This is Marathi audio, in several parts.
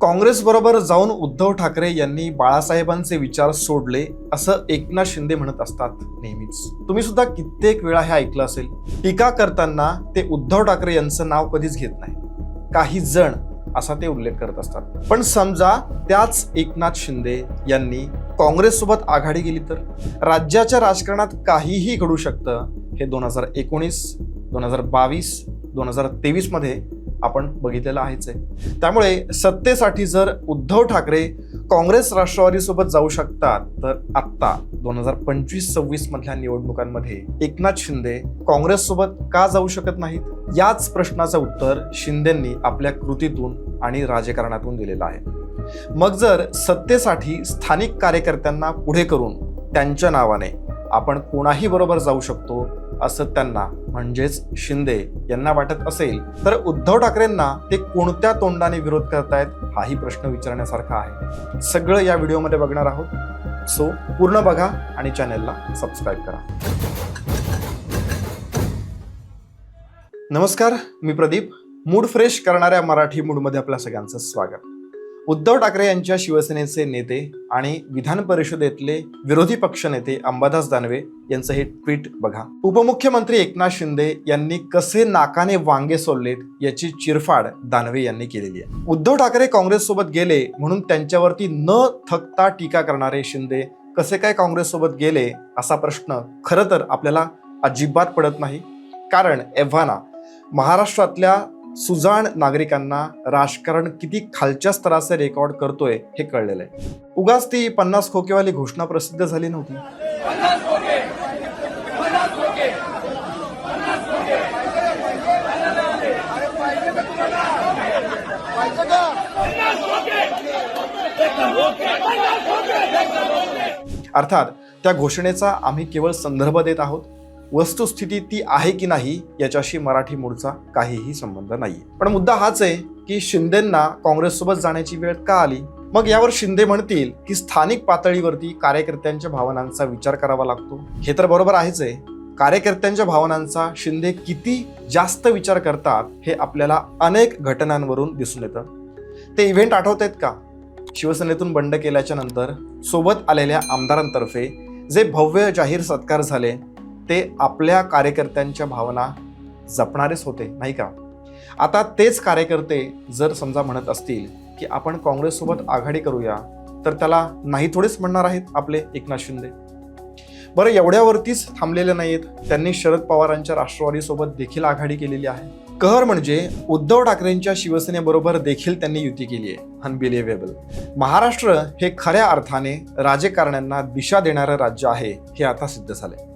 काँग्रेस बरोबर जाऊन उद्धव ठाकरे यांनी बाळासाहेबांचे विचार सोडले असं एकनाथ शिंदे म्हणत असतात नेहमीच. तुम्ही सुद्धा कित्येक वेळा हे ऐकलं असेल. टीका करताना ते उद्धव ठाकरे यांचं नाव कधीच घेत नाही, काही जण असा ते उल्लेख करत असतात. पण समजा त्याच एकनाथ शिंदे यांनी काँग्रेस सोबत आघाडी केली तर राज्याच्या राजकारणात काहीही घडू शकतं. हे 2019, 2022, 2023 मध्ये आपण बघितलेलं आहेच आहे. त्यामुळे सत्तेसाठी जर उद्धव ठाकरे काँग्रेस राष्ट्रवादी सोबत जाऊ शकतात, तर आत्ता 2025-26 मधल्या निवडणुकांमध्ये एकनाथ शिंदे काँग्रेस सोबत का जाऊ शकत नाहीत? याच प्रश्नाचं उत्तर शिंदेंनी आपल्या कृतीतून आणि राजकारणातून दिलेलं आहे. मग जर सत्तेसाठी स्थानिक कार्यकर्त्यांना पुढे करून त्यांच्या नावाने आपण कोणाही बरोबर जाऊ शकतो असं त्यांना म्हणजेच शिंदे यांना वाटत असेल, तर उद्धव ठाकरेंना ते कोणत्या तोंडाने विरोध करतायत हाही प्रश्न विचारण्यासारखा आहे. सगळं या व्हिडिओमध्ये बघणार आहोत. सो पूर्ण बघा आणि चॅनेलला सबस्क्राईब करा. नमस्कार, मी प्रदीप. मूड फ्रेश करणाऱ्या मराठी मूडमध्ये आपल्या सगळ्यांचं स्वागत. उद्धव ठाकरे यांच्या शिवसेनेचे नेते आणि विधान परिषदेतले विरोधी पक्षनेते अंबादास दानवे यांचं हे ट्विट बघा. उपमुख्यमंत्री एकनाथ शिंदे यांनी कसे नाकाने वांगे सोडलेत याची चिरफाड दानवे यांनी केलेली आहे. उद्धव ठाकरे काँग्रेस सोबत गेले म्हणून त्यांच्यावरती न थकता टीका करणारे शिंदे कसे काय काँग्रेस सोबत गेले असा प्रश्न खरं तर आपल्याला अजिबात पडत नाही. कारण एव्हाना महाराष्ट्रातल्या सुजाण नागरिकांना राजकारण किती खालच्या स्तराचे रेकॉर्ड करतोय हे कळलेलं आहे. उगाच ती 50 खोकेवाली घोषणा प्रसिद्ध झाली नव्हती. अर्थात त्या घोषणेचा आम्ही केवळ संदर्भ देत आहोत. वस्तुस्थिती ती आहे की नाही याच्याशी मराठी मूडचा काहीही संबंध नाहीये. पण मुद्दा हाच आहे की शिंदेंना काँग्रेस सोबत जाण्याची वेळ का आली? मग यावर शिंदे म्हणतील की स्थानिक पातळीवरती कार्यकर्त्यांच्या भावनांचा विचार करावा लागतो. हे तर बरोबर आहेच आहे. कार्यकर्त्यांच्या भावनांचा शिंदे किती जास्त विचार करतात हे आपल्याला अनेक घटनांवरून दिसून येतं. ते इव्हेंट आठवत आहेत का? शिवसेनेतून बंड केल्याच्या नंतर सोबत आलेल्या आमदारांतर्फे जे भव्य जाहीर सत्कार झाले ते आपल्या कार्यकर्त्यांच्या भावना जपणारेच होते, नाही का? आता तेच कार्यकर्ते जर समजा म्हणत असतील की आपण काँग्रेस सोबत आघाडी करूया, तर त्याला नाही थोडेच म्हणणार आहेत आपले एकनाथ शिंदे. बरं, एवढ्यावरतीच थांबलेले नाहीत. त्यांनी शरद पवारांच्या राष्ट्रवादी सोबत देखील आघाडी केलेली आहे. कहर म्हणजे उद्धव ठाकरेंच्या शिवसेनेबरोबर देखील त्यांनी युती केली आहे. अनबिलिव्हेबल. महाराष्ट्र हे खऱ्या अर्थाने राजकारण्यांना दिशा देणारं राज्य आहे हे आता सिद्ध झालंय.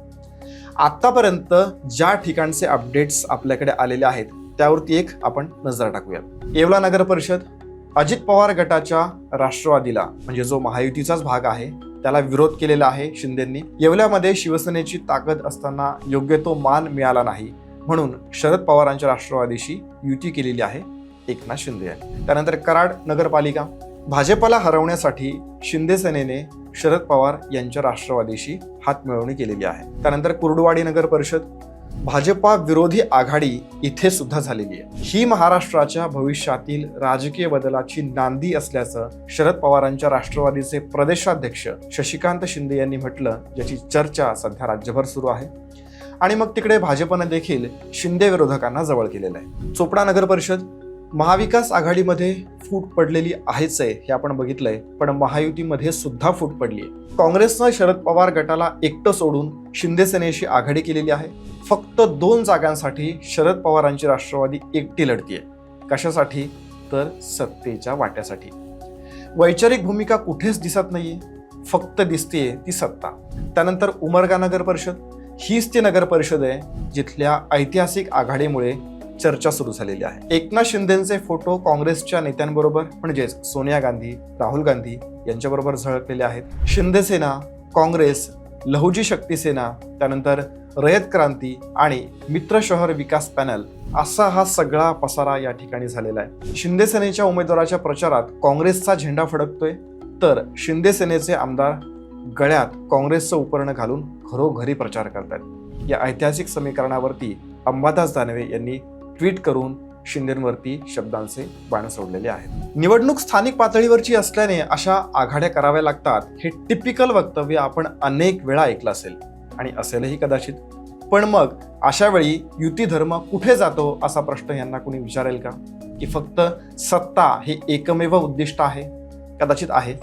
आतापर्यंत ज्या ठिकाणचे अपडेट्स आपल्याकडे आलेले आहेत त्यावरती एक आपण नजर टाकूयात. येवला नगर परिषद, अजित पवार गटाच्या राष्ट्रवादीला म्हणजे जो महायुतीचाच भाग आहे त्याला विरोध केलेला आहे शिंदेंनी. येवल्यामध्ये शिवसेनेची ताकद असताना योग्य तो मान मिळाला नाही म्हणून शरद पवारांच्या राष्ट्रवादीशी युती केलेली आहे एकनाथ शिंदे यांनी. त्यानंतर कराड नगरपालिका, भाजपला हरवण्यासाठी शिंदे सेनेने शरद पवार यांच्या राष्ट्रवादीशी हातमिळवणी केलेली आहे. त्यानंतर कुर्डुवाडी नगर परिषद, भाजपा विरोधी आघाडी इथे सुद्धा झालेली आहे. ही महाराष्ट्राच्या भविष्यातील राजकीय बदलाची नांदी असल्याचं शरद पवारांच्या राष्ट्रवादीचे प्रदेशाध्यक्ष शशिकांत शिंदे यांनी म्हटलं, ज्याची चर्चा सध्या राज्यभर सुरू आहे. आणि मग तिकडे भाजपने देखील शिंदे विरोधकांना जवळ केलेलं आहे. चोपडा नगर परिषद, महाविकास आघाडीमध्ये फूट पडलेली आहेच आहे हे आपण बघितलंय, पण महायुतीमध्ये सुद्धा फूट पडली आहे. काँग्रेसनं शरद पवार गटाला एकटं सोडून शिंदे सेनेशी आघाडी केलेली आहे. फक्त 2 जागांसाठी शरद पवारांची राष्ट्रवादी एकटी लढतीये. कशासाठी? तर सत्तेच्या वाट्यासाठी. वैचारिक भूमिका कुठेच दिसत नाहीये, फक्त दिसतेय ती सत्ता. त्यानंतर उमरगा नगर परिषद, हीच ती नगर परिषद आहे जिथल्या ऐतिहासिक आघाडीमुळे चर्चा सुरू झालेली आहे. एकनाथ शिंदेचे फोटो काँग्रेसच्या नेत्यांबरोबर म्हणजेच सोनिया गांधी, राहुल गांधी यांच्याबरोबर झळकलेले आहेत. शिंदे सेना, काँग्रेस, लहुजी शक्ती सेना, त्यानंतर रयत क्रांती आणि मित्र शहर विकास पॅनल असा हा सगळा पसारा या ठिकाणी झालेला आहे. शिंदे सेनेच्या उमेदवाराच्या प्रचारात काँग्रेसचा झेंडा फडकतोय, तर शिंदे सेनेचे आमदार गळ्यात काँग्रेसचं उपकरण घालून घरोघरी प्रचार करतात. या ऐतिहासिक समीकरणावरती अंबादास दानवे यांनी ट्विट करून शिंदेंवरती शब्दांचे बाण सोडलेले आहेत. निवडणूक स्थानिक पातळीवरची असल्याने अशा आघाड्या कराव्या लागतात हे टिपिकल वक्तव्य आपण अनेक वेळा ऐकलं असेल आणि असेलही कदाचित. पण मग अशा वेळी युती धर्म कुठे जातो असा प्रश्न यांना कोणी विचारेल का? की फक्त सत्ता हे एकमेव उद्दिष्ट आहे? कदाचित आहे.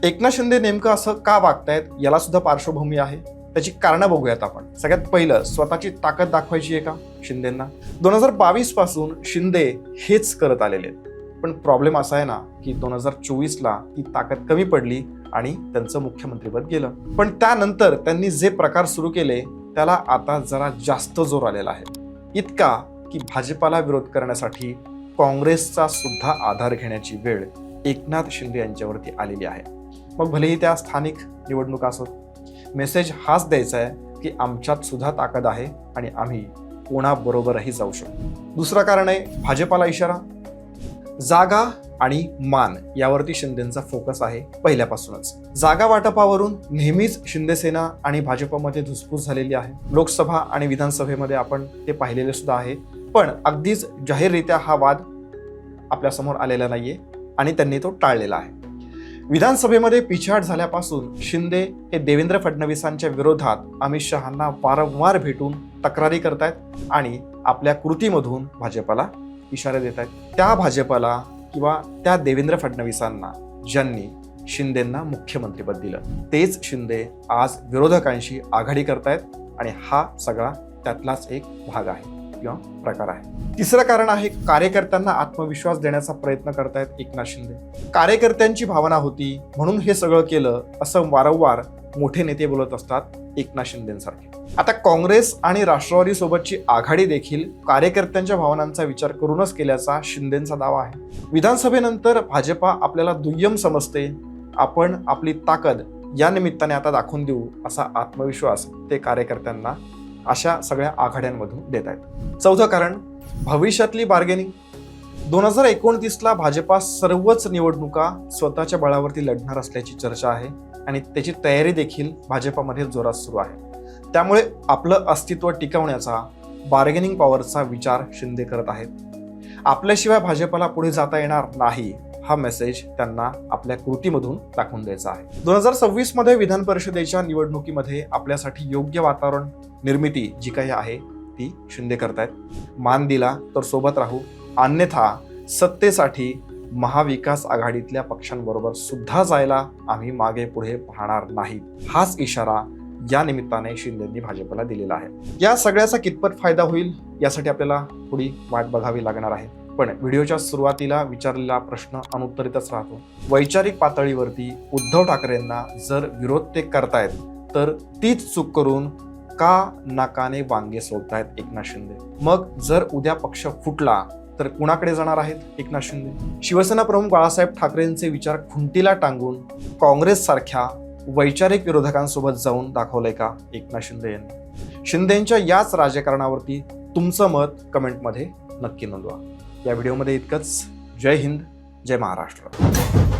एकनाथ शिंदे नेमकं असं का वागतायत याला सुद्धा पार्श्वभूमी आहे. त्याची कारणं बघूयात आपण. सगळ्यात पहिलं, स्वतःची ताकद दाखवायची आहे का शिंदेंना? 2022 पासून शिंदे हेच करत आलेले आहेत. पण प्रॉब्लेम असा आहे ना की 2024ला ती ताकद कमी पडली आणि त्यांचं मुख्यमंत्रीपद गेलं. पण त्यानंतर त्यांनी जे प्रकार सुरू केले त्याला आता जरा जास्त जोर आलेला आहे. इतका की भाजपाला विरोध करण्यासाठी काँग्रेसचा सुद्धा आधार घेण्याची वेळ एकनाथ शिंदे यांच्यावरती आलेली आहे. मग भलेही त्या स्थानिक निवडणुका असोत, मेसेज हाच द्यायचा आहे की आमच्यात सुद्धा ताकद आहे आणि आम्ही कोणाबरोबरही जाऊ शकतो. दुसरं कारण आहे भाजपाला इशारा. जागा आणि मान यावरती शिंदेंचा फोकस आहे पहिल्यापासूनच. जागा वाटपावरून नेहमीच शिंदेसेना आणि भाजपमध्ये धुसफूस झालेली आहे. लोकसभा आणि विधानसभेमध्ये आपण ते पाहिलेले सुद्धा आहे. पण अगदीच जाहीररित्या हा वाद आपल्या समोर आलेला नाहीये आणि त्यांनी तो टाळलेला आहे. विधानसभेमध्ये पिछाड झाल्यापासून शिंदे हे देवेंद्र फडणवीसांच्या विरोधात अमित शहांना वारंवार भेटून तक्रारी करतायत आणि आपल्या कृतीमधून भाजपाला इशारे देत आहेत. त्या भाजपाला किंवा त्या देवेंद्र फडणवीसांना ज्यांनी शिंदेंना मुख्यमंत्रीपद दिलं तेच शिंदे आज विरोधकांशी आघाडी करतायत आणि हा सगळा त्यातलाच एक भाग आहे किंवा प्रकार आहे. तिसरं कारण आहे कार्यकर्त्यांना आत्मविश्वास देण्याचा प्रयत्न करतायत एकनाथ शिंदे. कार्यकर्त्यांची भावना होती म्हणून हे सगळं केलं असं वारंवार मोठे नेते बोलत असतात एकनाथ शिंदेंसारखे. आता काँग्रेस आणि राष्ट्रवादी सोबतची आघाडी देखील कार्यकर्त्यांच्या भावनांचा विचार करूनच केल्याचा शिंदेंचा दावा आहे. विधानसभेनंतर भाजपा आपल्याला दुय्यम समजते, आपण आपली ताकद या निमित्ताने आता दाखवून देऊ असा आत्मविश्वास ते कार्यकर्त्यांना अशा सगळ्या आघाड्यांमधून देत आहेत. चौथं कारण, भविष्यातली बार्गेनिंग. 2029ला भाजपा सर्वच निवडणुका स्वतःच्या बळावरती लढणार असल्याची चर्चा आहे आणि त्याची तयारी देखील भाजपामध्ये जोरात सुरू आहे. त्यामुळे आपलं अस्तित्व टिकवण्याचा, बार्गेनिंग पॉवरचा विचार शिंदे करत आहेत. आपल्याशिवाय भाजपाला पुढे जाता येणार नाही हा मेसेज त्यांना आपल्या कृतीमधून दाखवून द्यायचा आहे. 2026 मध्ये विधान परिषदेच्या निवडणुकीमध्ये आपल्यासाठी योग्य वातावरण निर्मिती जी काही आहे ती शिंदे करतायत. मान दिला तर सोबत राहू, अन्यथा सत्तेसाठी महाविकास आघाडीतल्या पक्षांबरोबर सुद्धा जायला आम्ही मागे पुढे पाहणार नाही हाच इशारा या निमित्ताने शिंदेंनी भाजपला दिलेला आहे. या सगळ्याचा कितपत फायदा होईल यासाठी आपल्याला थोडी वाट बघावी लागणार आहे. पण व्हिडिओच्या सुरुवातीला विचारलेला प्रश्न अनुत्तरितच राहतो. वैचारिक पातळीवरती उद्धव ठाकरेंना जर विरोध ते करतायत तर तीच चूक करून का नाकाने वांगे सोडतायत एकनाथ शिंदे? मग जर उद्या पक्ष फुटला तर कुणाकडे जाणार आहेत एकनाथ शिंदे? शिवसेना प्रमुख बाळासाहेब ठाकरेंचे विचार खुंटीला टांगून काँग्रेस सारख्या वैचारिक विरोधकांसोबत जाऊन दाखवलंय का एकनाथ शिंदे यांनी? शिंदेंच्या याच राजकारणावरती तुमचं मत कमेंटमध्ये नक्की नोंदवा. या व्हिडिओमध्ये इतकंच. जय हिंद, जय महाराष्ट्र.